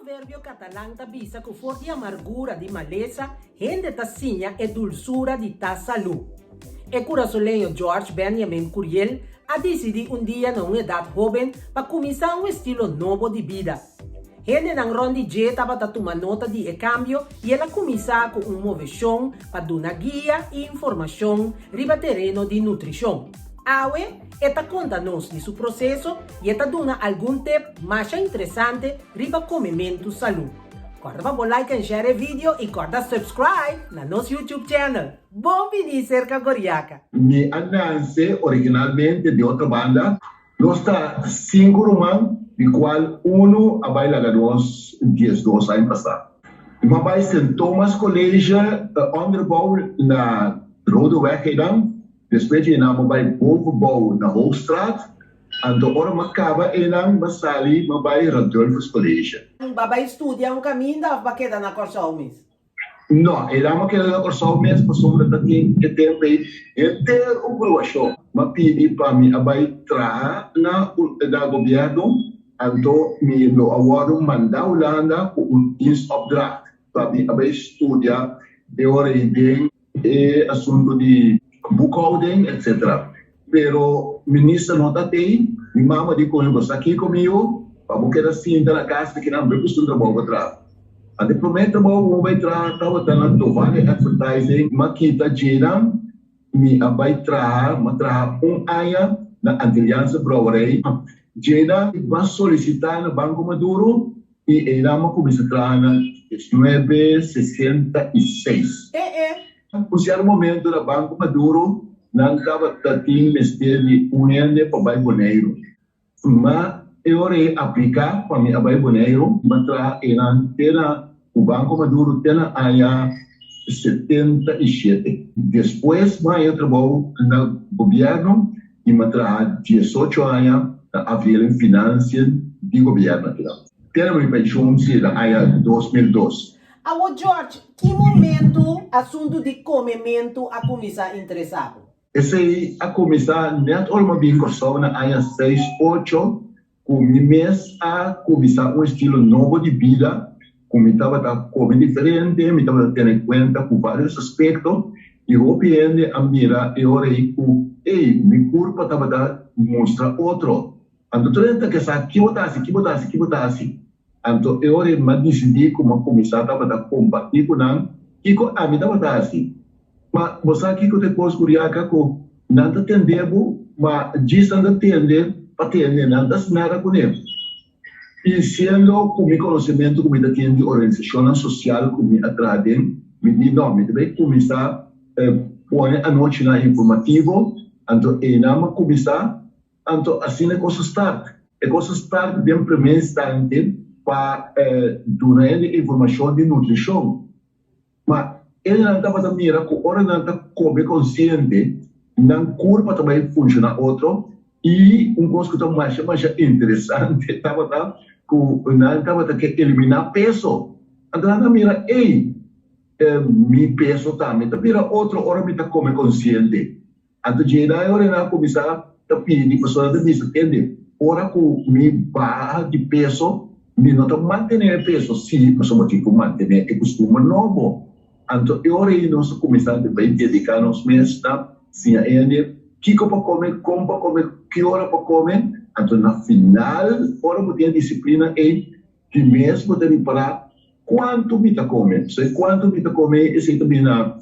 provérbio catalão avisa que for de amargura de maleza, rende tacinha e dulçura de ta saúde. E curaçolenho George Benjamin Curiel a decidido dia na uma idade jovem para começar estilo novo de vida. Ele não ronde de estava a tomar nota de cambio e ela começar com uma chão para dar guia e informação riba terreno de nutrição. Awe, esta conta-nos de seu processo e esta dona algum tip mais interessante riba comimento saúde. Corta para like e share o vídeo e corta subscribe na nosso YouTube channel. Bom vídeo cerca Goriaca. Mi anuncie originalmente de outra banda. Nós está 5 romãs, de qual um a bailar nos 12 anos passados. Uma vai St. Thomas College, onderbouw na Rodeweg gedaan. Depois de uma vai bovenbouw na Hoogstraat. En de ora acaba e não basali, mas vai Radolfus College. Baba estudia caminho da vaqueda na Corsalmes. Não, era uma queda na Corsalmes, por sobre que tempo inteiro o provação. Mas pedi para mim a vai trazer na governo, então me lo award manda Holanda com opdracht para mim a vai estudar de origem e assunto de boekhouding, etc. Pero ministro não está tem, minha mama diz comigo, está aqui comigo, para porque assim da casa que não vai estudar bom para até promete bom vai trazer estava dando tovale advertising makita jira mi abai trazer aya na Antilliança Brewery jira vai solicitar no Banco Maduro e ela uma comissão na 966 o certo momento do Banco Maduro não estava tendo mistério união para Bai Boneiro. Mas eu ia aplicar para mim a Bai Boneiro, mas o Banco Maduro tem a 77. Depois, eu trabalho no governo e me traz 18 anos a ver finanças do governo. Tenho minha pensão em 2002. Alô, George, que momento assunto de comimento a começar interessado? Esse a começar net olma bem corção na área 6, 8, com mês a começar estilo novo de vida, como estava a comer diferente, me estava tendo em conta com vários aspectos, e o PN a mira e orei com, minha curva estava a mostrar outro. Então, tudo que sabe, que botasse. Então, eu orei, mas decidi como começar a compartilhar com não, e com a minha estava assim. Mas você aqui que depois curiaca com não atendemos, mas diz não atender para atender não nada com ele. E sendo com meu conhecimento como ele atende organização social como atrás me diz não, me deve começar põe a noite na informativo, então e não começar, então assim é coisa start bem primeiro instante para dar informação de nutrição, mas ele não estava a mirar com hora não está como consciente não curva também funciona outro e coisa que também mais interessante estava que eliminar peso então não mira mi peso também então mira outro hora me está como consciente então já hora não começar a pedir pessoa de mim entende hora com mi barra de peso me não está manter peso sim mas como tipo manter é costume novo. Então, eu nós começamos a dedicar nos meses sim ainda que para comer, como para comer, que hora para comer. Então, na final, hora para ter disciplina é que mesmo ter para quanto me está comendo. Se quanto me está comendo, esse também na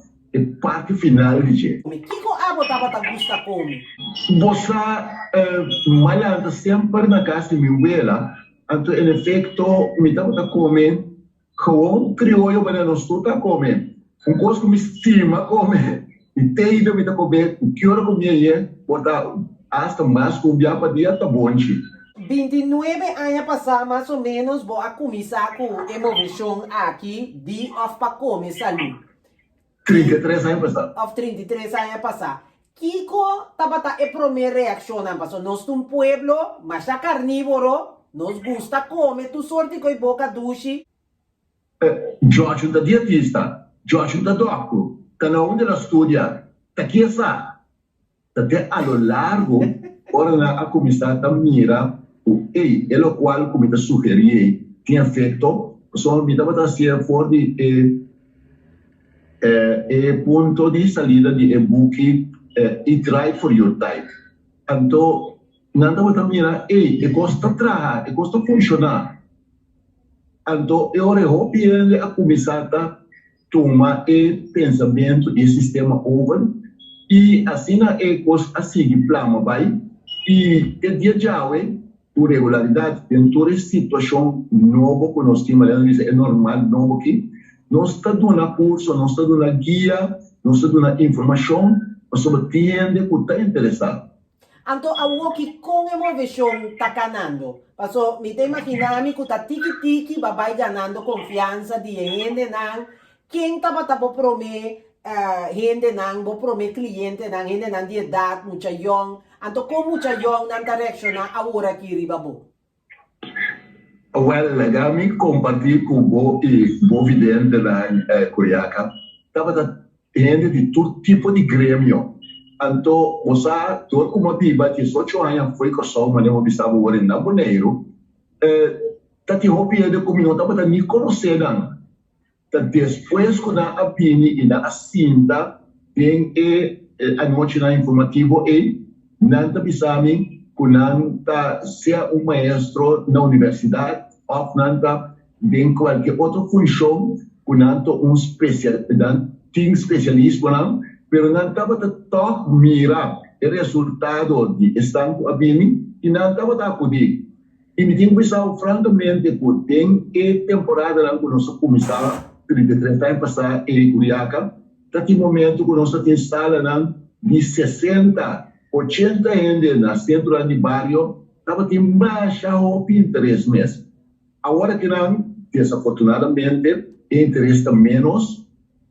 parte final de dia. Que abo estava a gostar comer? Você malhando sempre na casa de minha vela. Então, em efeito, me estava comendo gewoon crioulo para nós tudo a comer. Coisa que me estima comer. E tem ido me comer, o que hora comia botar hasta mais comia para dia tá bom. 29 anos passar mais ou menos vou a começar com emoção aqui de para comer saúde. 33 anos passar. Of 33 anos passar. Kiko estava a primeira reação não passou. Nós um pueblo, mas é carnívoro, nos gusta comer tu sorte com boca duche. George da dietista, George da doctor, cada um ela estudia, tá aqui essa, até a lo largo, ora a começar a mirar o é o qual como te sugeri, tinha feito, só me estava ser fora de ponto de saída de e-book Eat Right for Your Type. Então, não estava também, custa trabalhar, custa funcionar. Então, eu recomendo a começar a tomar o pensamento e sistema open e assim a seguir plano vai e o dia de hoje por regularidade tem toda situação nova que nós temos é normal novo aqui nós está dando curso nós está dando guia nós está dando informação sobre tiende que está interessado. Então, algo que com emoção está ganhando. Paso, me te imaginami que está tiki-tiki, vai ganhando confiança de gente, não. Quem estava promê, gente, não, vou promê cliente, não, gente, não, de idade, muita young. Então, com muita young, não está reaccionando agora aqui, ribabo. Well, legal, me compartilhar com o vidente lá em Curiaca. Estava gente de todo tipo de grêmio. Então, você, todo como diba, que só tinha foi com só, mas eu estava agora na Boneiro, tá te roubando como não estava me conhecendo. Tá depois quando a Pini e a Cinta tem a noite na informativo e não tá pensando quando tá ser maestro na universidade ou não tá bem qualquer outra função quando tá especialista não pero não estava a mirar o resultado de estar com a Bini e não estava a acudir. E me tenho pensado francamente que tem temporada lá que nós começamos, 33 anos passar em Curiaca, até o momento que nós temos sala de 60, 80 gente na centro de bairro, estava tendo baixa em 3 meses. Agora que não, desafortunadamente, interesse menos,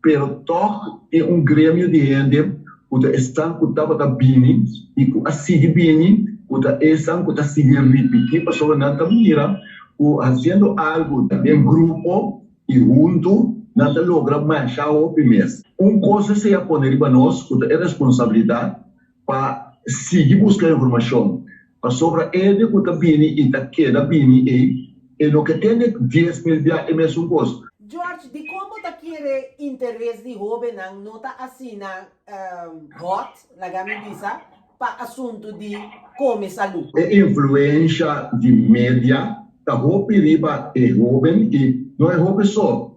pero toch é grêmio de gente que estão que estava bem e que a seguir bem que estão que seguir repetir para sobre nada mira que fazendo algo em grupo e junto nada logra marchar o primeiro coisa se a poner para nós que é responsabilidade para seguir buscar informação para sobre ele que está bem e está queda bem e no que tem 10 mil dia é mesmo coisa. George, de como ta quiere interesse de jovem não nota assina hot, la gamibisa, para assunto de come saúde. A influência de mídia, tá roupa riba é jovem e não é jovem só,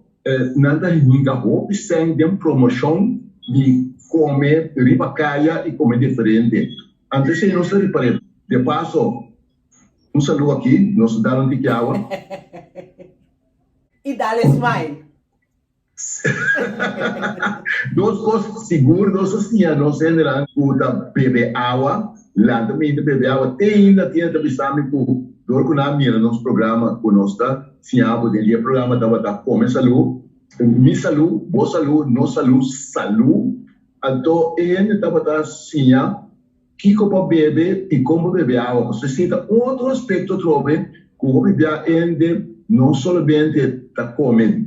nada ninguém roupa sem de promoção de comer riba caia e comer diferente. Antes de nós reparar, de passo, saludo aqui, nós damos de água. E dá-lhe smile. Nós coisas seguros, nós assim, nós ainda beber água, lá também beber água, ainda pensando que dor com a minha nosso programa, com nós tá, sim, água dele, o programa estava come saúde, mi saúde, boa saúde, nossa saúde, então ainda estava assim, que como beber e como beber água, você senta outro aspecto também, como beber ainda não somente está comendo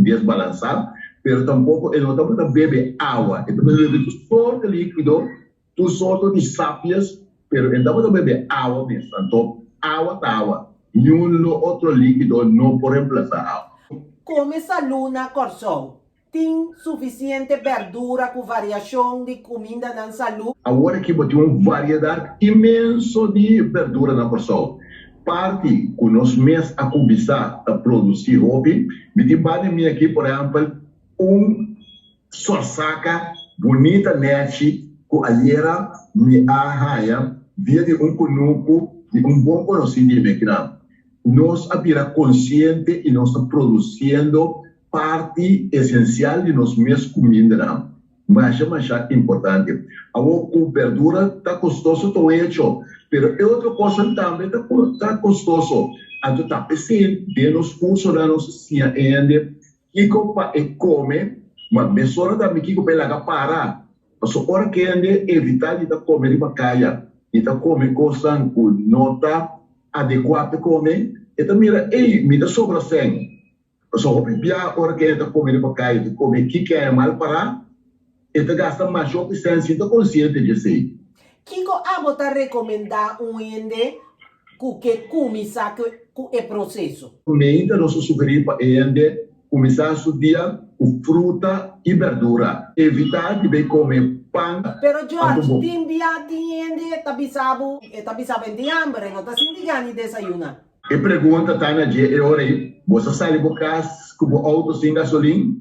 desbalançado, mas tampouco ele não está beber água. Ele está beber tu sorte líquido, tu sorte de sápias, mas ele está beber água mesmo. Então, água está água. Nenhum outro líquido não pode reemplazar água. Como essa luna corsão, tem suficiente verdura com variação de comida na saúde? Agora que tem uma variedade imensa de verdura na corsão. Parte que nós mesmos a começar a produzir hobby, me tem aqui, por exemplo, saca bonita net, que aliera me arraia, via de conuco, de bom conhecido aqui. Nós a consciente e nós estamos produzindo parte essencial de nós mesmos comida. Mas é importante. A verdura está custoso, estou hecho. Pero é outra coisa também está custoso. Então, está pensando de nos cursos da nossa ciência, que come, mas mesmo também que pela parar. Mas hora que ande evitar de comer uma caia, e come coisa que não está adequada para comer, então mira, me dá sobra sem. Mas a hora que ande comer uma caia, come que é mal parar, então gasta mais o que sem consciente de si. Kiko, a botar recomendar ende que começar com o processo. Ainda nós sugerimos para ele começar o dia com fruta e verdura. Evitar de comer pão. Pero George, timbia tiende, tabisabo em hambre, não tá sentindo desayunar. E pergunta tá na dia, você sai de casa com o auto sem gasolina,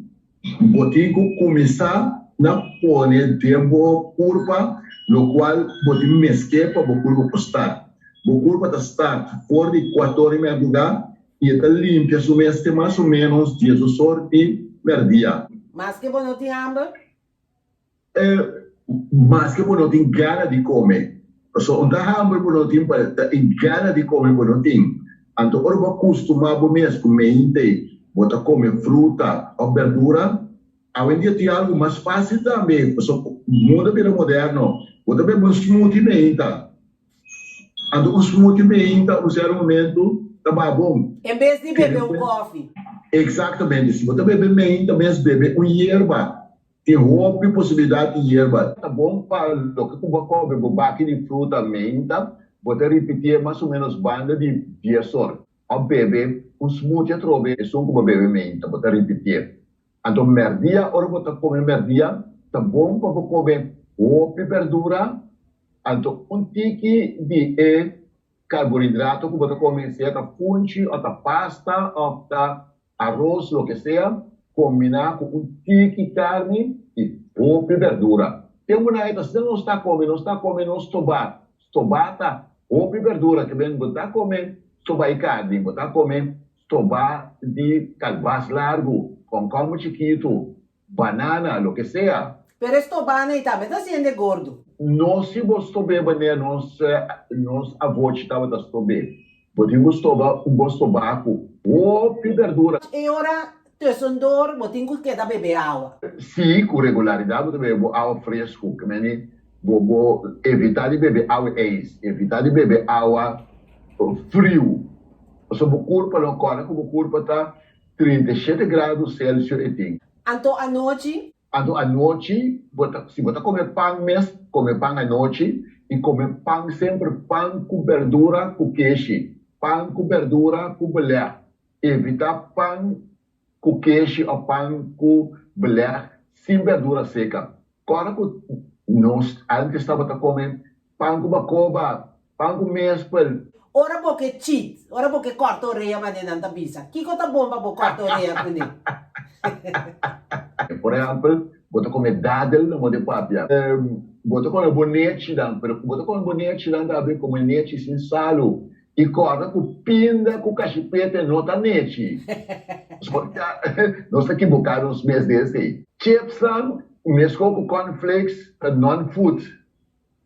botico começar na pone tempo curva, no qual botico mesquepa, o curva postar. O curva tá start fora de 4 horas e meia lugar, e está limpa, o mês tem mais ou menos 10 horas e meio-dia. Mas que você não tem hambre? Mas que você não tem gana de comer. So, onde há hambre, você não tem gana de comer, você não tem. Então, quando você acostuma mesmo comer, você come fruta ou verdura, hoje em dia tem algo mais fácil também. O mundo é moderno. Você bebe um smoothie menta. Então, o smoothie menta, no certo momento, está bom. Em vez de beber um coffee. Exatamente. Se você bebe menta, mesmo bebe uma hierba. Tem roupa e possibilidade de hierba. Tá bom para o que você come, o baque de fruta, menta, você repetir mais ou menos banda de 10 horas. Ao beber, um smoothie trove, é só como beber menta, você repetir. Então, merdia, hora você come merdia, tá bom para você comer roupa e verdura. Então, um tique de carboidrato que você come, seja funchi, ou pasta, ou arroz, o que seja, combinar com um tique de carne e roupa e verdura. Tem uma coisa, se não está comendo estobata, roupa e verdura, que vem, você está comendo estobá e carne, você está comendo estobá de calvaz largo, com calmo chiquito, banana, o que seja. Pero estobá também está sendo gordo. Nós, se você bebe, né, nós avós estavam a beber. Você gostava um tabaco, roupa e verdura. E ora, tesondor, você tem que beber água. Sim, com regularidade, você bebe água fresca, que vou evitar de beber água evitar de beber água frio. O corpo não corre, o corpo está 37 graus Celsius e tem. Então, à noite? Então, à noite, se você comer pão mesmo, comer pão à noite, e comer pão sempre, pão com verdura, com queijo. Pão com verdura, com belé. Evitar pão com queijo ou pão com belé, sem verdura seca. Agora, nós antes estava comendo pão com bacoba, pão com mespel. Ora porque cheat, ora porque corta a orelha, mas não está bisa. Que coisa bom para cortar a orelha com ele? Por exemplo, você come dadel no modo papia. Você come bonete, você come bonete, também come nete sem salo. E corta com pinda, com cachipete, não tá nete. Nós estamos equivocados nos meses desse. Chips, mesmo com cornflakes, non-food.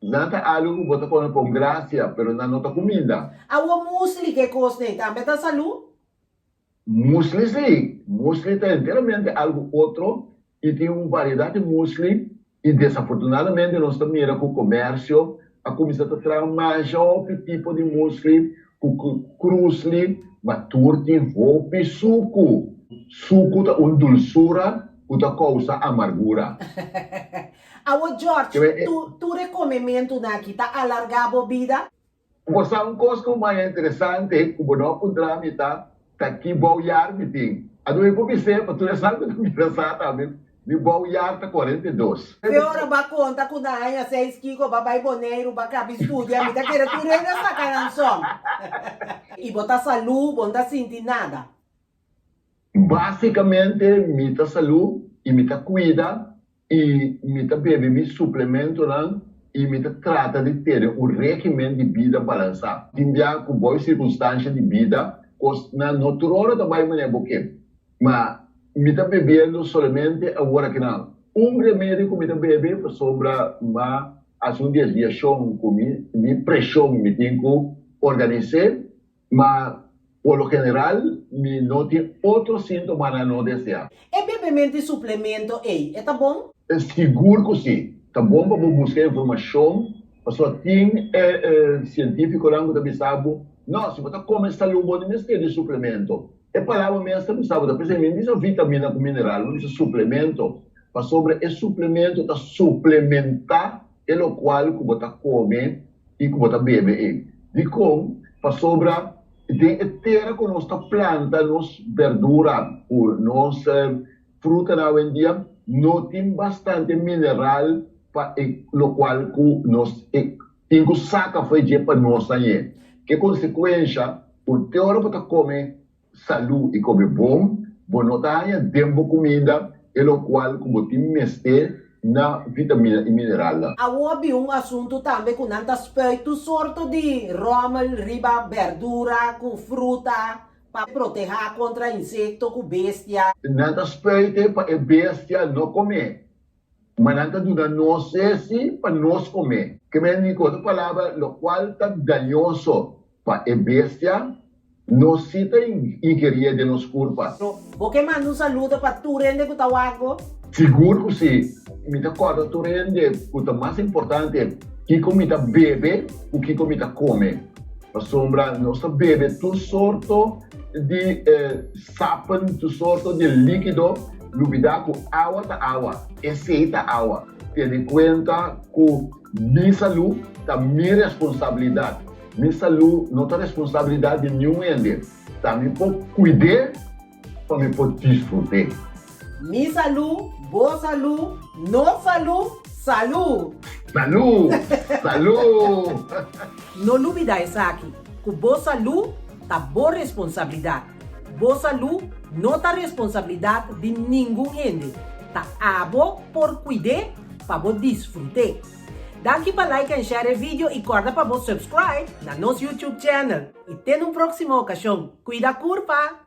Não está algo que você come com graça, mas não está comida. O musli que custa também está saúde? Musli, sim. Musli está inteiramente algo outro. E tem uma variedade de musli. E desafortunadamente, nós estamos com o comércio. A comissão está trazendo mais tipo de musli, com cruzli, maturti, roupa e suco. Suco é uma dulçura que causa amargura. George, tu recomendo que está alargar a vida? Você uma coisa mais interessante, como não encontramos, está aqui boiar, me tem. A do IPC, para tu sabe que me interessar também. Me boiar está 42. Que hora vai contar com a Aya 6 Kiko, babai boneiro, bacaba estúdio, me tá querendo tu ainda sacar som. E botar saúde, não tá sentindo nada. Basicamente, me tá saúde e me tá cuida. E me bebe me suplemento não, e me trata de ter um regime de vida balançado. Tinha com boas circunstâncias de vida, na natureza também me lembro que, mas me bebendo somente agora que não. Um remédio que me bebe sobre uma ação de desviação, me pressão, me tenho que organizar, mas por lo general, me não tem outro sintoma a não desejar. É bebimento de suplemento, tá bom? É seguro que sim. Tá bom para buscar informação. Só tem científico lá que também sabe. Não, se você come saúde, não precisa de suplemento. É palavra mesmo, também sabe. Da precisamente diz vitamina com mineral, não diz suplemento. Mas sobre esse suplemento, tá suplementar o qual que você come e que você bebe. De como para sobra de terra que nós planta, nos verdura, nos fruta na hoje em dia, não tem bastante mineral para o qual nós tem que sacar foi para nós aí. Que consequência, o teor para comer saúde e comer bom, não tem tempo comida, e o qual como tem mestre na vitamina e mineral. Houve assunto também com nanta aspecto sorto de rommel, riba, verdura, com fruta, para proteger contra insecto, com bestia. Nanta aspecto para a bestia não comer. Mas nanta duna não sei se para nós comer. Que me digo outra palavra, o qual está danoso para a bestia, não se tem ingerir de nos corpo. Porque manda um saludo para tu rende que tá wago? Seguro que sim. Me dá conta, tu rende, o mais importante, que comida bebe, o que comida come. A sombra, nós bebe tudo sorto de sapo, tudo sorto de líquido, lubida com água da água, aceita água. Tendo em conta que minha saúde é minha responsabilidade. Minha saúde não tem responsabilidade de nenhum ende. Também pode cuidar, também pode desfrutar. Mi salud, boa salud, no salud, salud. Salud! Salud! Não olvida isso aqui, que boa salud tá boa responsabilidade. Boa salud não tá responsabilidade de nenhum gente. Tá abo por cuidar para você desfrutar. Daqui para like e share o vídeo e corda para você subscribe na nosso YouTube channel. E até no próximo ocasião. Cuida curva!